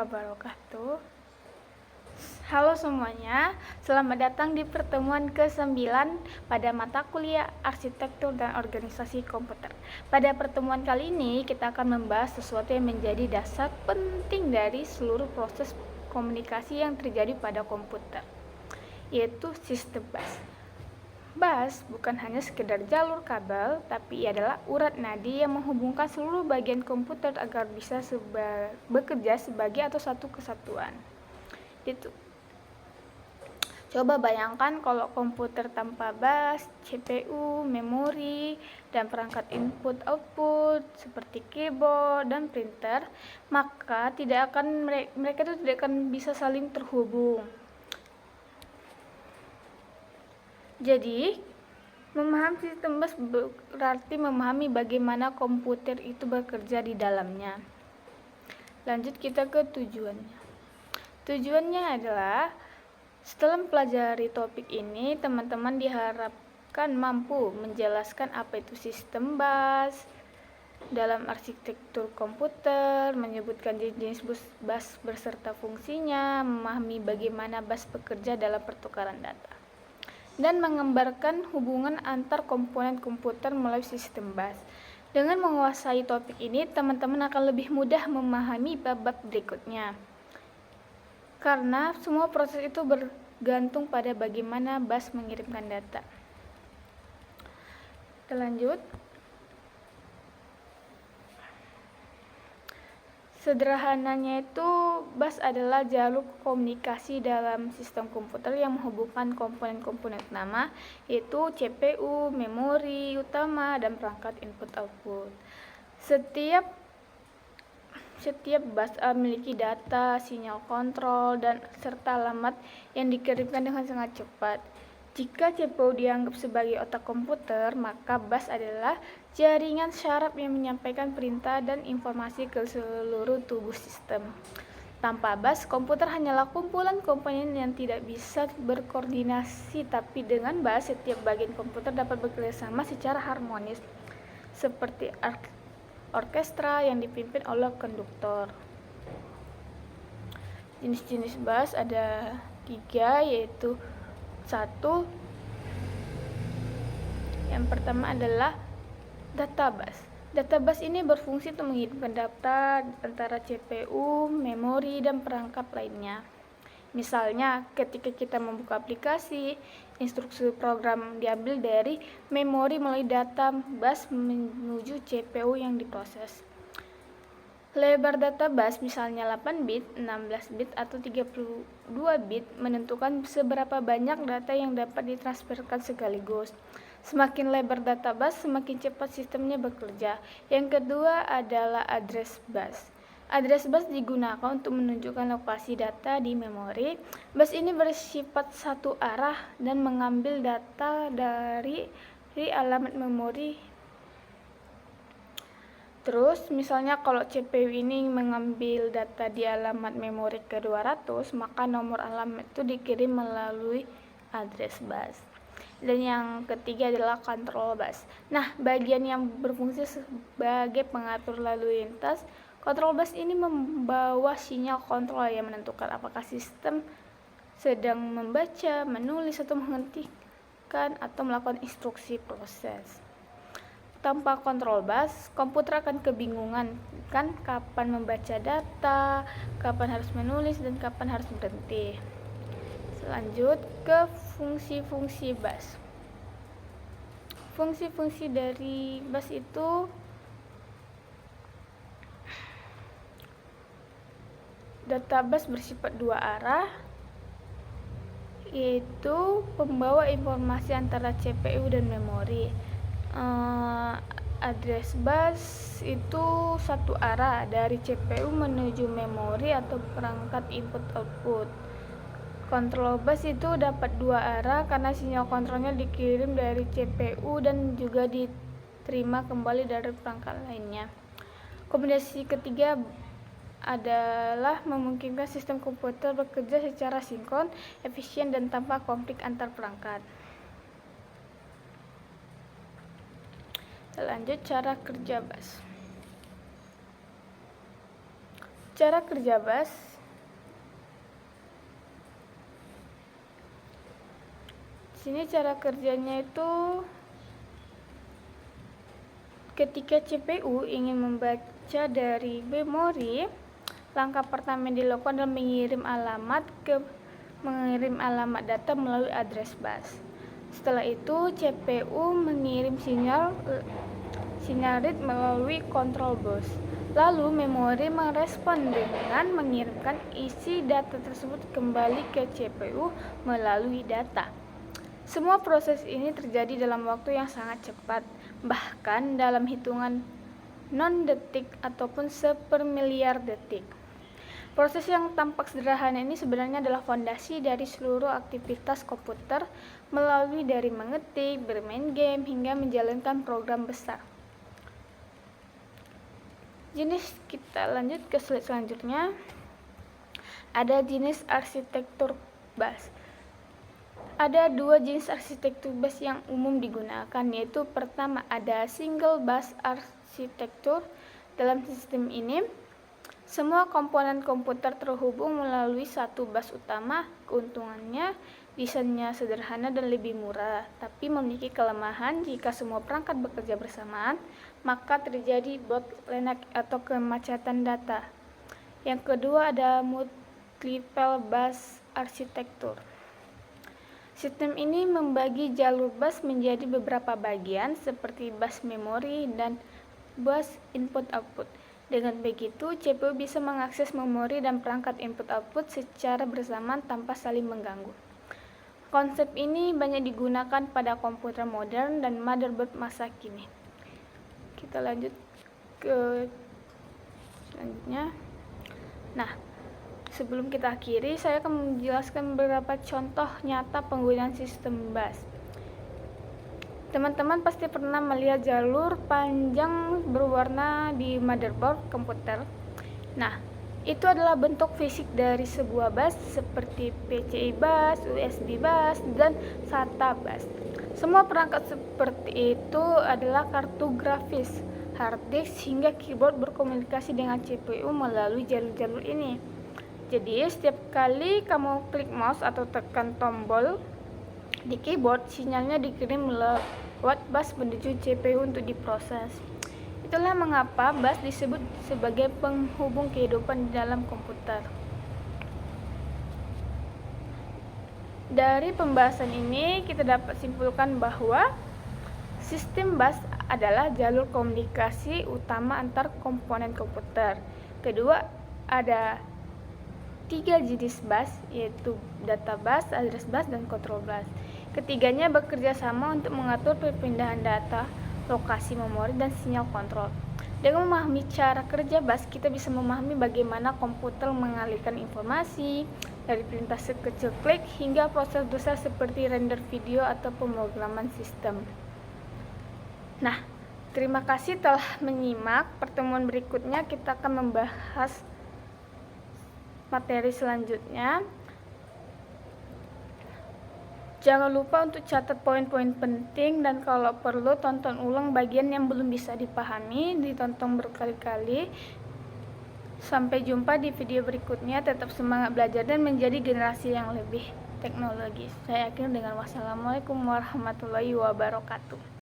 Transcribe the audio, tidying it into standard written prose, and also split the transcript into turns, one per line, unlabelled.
wabarakatuh. Halo semuanya, selamat datang di pertemuan ke-9 pada mata kuliah Arsitektur dan Organisasi Komputer. Pada pertemuan kali ini, kita akan membahas sesuatu yang menjadi dasar penting dari seluruh proses komunikasi yang terjadi pada komputer, yaitu sistem bus. Bus bukan hanya sekedar jalur kabel, tapi ia adalah urat nadi yang menghubungkan seluruh bagian komputer agar bisa bekerja sebagai atau satu kesatuan. Itu. Coba bayangkan kalau komputer tanpa bus, CPU, memori, dan perangkat input-output seperti keyboard dan printer, maka mereka itu tidak akan bisa saling terhubung. Jadi, memahami sistem bus berarti memahami bagaimana komputer itu bekerja di dalamnya. Lanjut kita ke tujuannya. Tujuannya adalah setelah mempelajari topik ini, teman-teman diharapkan mampu menjelaskan apa itu sistem bus dalam arsitektur komputer, menyebutkan jenis bus beserta fungsinya, memahami bagaimana bus bekerja dalam pertukaran data, dan menggambarkan hubungan antar komponen komputer melalui sistem bus. Dengan menguasai topik ini, teman-teman akan lebih mudah memahami bab-bab berikutnya. Karena semua proses itu bergantung pada bagaimana bus mengirimkan data. Kita lanjut. Sederhananya itu, bus adalah jalur komunikasi dalam sistem komputer yang menghubungkan komponen-komponen utama, yaitu CPU, memori utama, dan perangkat input-output. Setiap bus memiliki data, sinyal kontrol, dan serta alamat yang dikirimkan dengan sangat cepat. Jika CPU dianggap sebagai otak komputer, maka bus adalah jaringan syaraf yang menyampaikan perintah dan informasi ke seluruh tubuh sistem. Tanpa bus, komputer hanyalah kumpulan komponen yang tidak bisa berkoordinasi, tapi dengan bus, setiap bagian komputer dapat bekerja sama secara harmonis, seperti orkestra yang dipimpin oleh konduktor. Jenis-jenis bus ada 3, yaitu 1. Yang pertama adalah data bus. Data bus ini berfungsi untuk mengirimkan data antara CPU, memori, dan perangkat lainnya. Misalnya, ketika kita membuka aplikasi, instruksi program diambil dari memori melalui data bus menuju CPU yang diproses. Lebar data bus misalnya 8 bit, 16 bit, atau 32 bit menentukan seberapa banyak data yang dapat ditransferkan sekaligus. Semakin lebar data bus, semakin cepat sistemnya bekerja. Yang kedua adalah address bus. Address bus digunakan untuk menunjukkan lokasi data di memori. Bus ini bersifat satu arah dan mengambil data dari alamat memori. Terus, misalnya kalau CPU ini mengambil data di alamat memori ke-200, maka nomor alamat itu dikirim melalui address bus. Dan yang ketiga adalah control bus. Nah, bagian yang berfungsi sebagai pengatur lalu lintas. Control bus ini membawa sinyal kontrol yang menentukan apakah sistem sedang membaca, menulis, atau menghentikan atau melakukan instruksi proses. Tanpa kontrol bus, komputer akan kebingungan kan kapan membaca data, kapan harus menulis, dan kapan harus berhenti. Lanjut ke fungsi-fungsi bus. Fungsi-fungsi dari bus itu data bus bersifat dua arah, yaitu pembawa informasi antara CPU dan memori. Address bus itu satu arah dari CPU menuju memori atau perangkat input-output. Control bus itu dapat dua arah karena sinyal kontrolnya dikirim dari CPU dan juga diterima kembali dari perangkat lainnya. Kombinasi ketiga adalah memungkinkan sistem komputer bekerja secara sinkron, efisien, dan tanpa konflik antar perangkat. Lanjut cara kerja bus. Cara kerja bus Sini cara kerjanya itu ketika CPU ingin membaca dari memori, langkah pertama yang dilakukan adalah mengirim alamat data melalui address bus. Setelah itu CPU mengirim sinyal read melalui control bus. Lalu memori merespon dengan mengirimkan isi data tersebut kembali ke CPU melalui data. Semua proses ini terjadi dalam waktu yang sangat cepat, bahkan dalam hitungan non-detik ataupun sepermiliar detik. Proses yang tampak sederhana ini sebenarnya adalah fondasi dari seluruh aktivitas komputer, melalui dari mengetik, bermain game, hingga menjalankan program besar. Kita lanjut ke slide selanjutnya. Ada jenis arsitektur bus. Ada dua jenis arsitektur bus yang umum digunakan, yaitu pertama ada single bus arsitektur. Dalam sistem ini, semua komponen komputer terhubung melalui satu bus utama. Keuntungannya, desainnya sederhana dan lebih murah, tapi memiliki kelemahan jika semua perangkat bekerja bersamaan, maka terjadi bottleneck atau kemacetan data. Yang kedua ada multiple bus arsitektur. Sistem ini membagi jalur bus menjadi beberapa bagian seperti bus memori dan bus input-output. Dengan begitu, CPU bisa mengakses memori dan perangkat input-output secara bersamaan tanpa saling mengganggu. Konsep ini banyak digunakan pada komputer modern dan motherboard masa kini. Kita lanjut ke selanjutnya. Nah, sebelum kita akhiri, saya akan menjelaskan beberapa contoh nyata penggunaan sistem bus. Teman-teman pasti pernah melihat jalur panjang berwarna di motherboard komputer. Nah, itu adalah bentuk fisik dari sebuah bus seperti PCI bus, USB bus, dan SATA bus. Semua perangkat seperti itu adalah kartu grafis, hard disk, hingga keyboard berkomunikasi dengan CPU melalui jalur-jalur ini. Jadi, setiap kali kamu klik mouse atau tekan tombol di keyboard, sinyalnya dikirim lewat bus menuju CPU untuk diproses. Itulah mengapa bus disebut sebagai penghubung kehidupan di dalam komputer. Dari pembahasan ini kita dapat simpulkan bahwa sistem bus adalah jalur komunikasi utama antar komponen komputer. Kedua, ada 3 jenis bus, yaitu data bus, address bus, dan control bus. Ketiganya bekerja sama untuk mengatur perpindahan data, lokasi memori, dan sinyal kontrol. Dengan memahami cara kerja bus, kita bisa memahami bagaimana komputer mengalihkan informasi dari perintah sekecil klik hingga proses besar seperti render video atau pemrograman sistem. Nah, terima kasih telah menyimak. Pertemuan berikutnya kita akan membahas materi selanjutnya. Jangan lupa untuk catat poin-poin penting, dan kalau perlu tonton ulang bagian yang belum bisa dipahami, ditonton berkali-kali. Sampai jumpa di video berikutnya. Tetap semangat belajar dan menjadi generasi yang lebih teknologis. Saya akhiri dengan wassalamualaikum warahmatullahi wabarakatuh.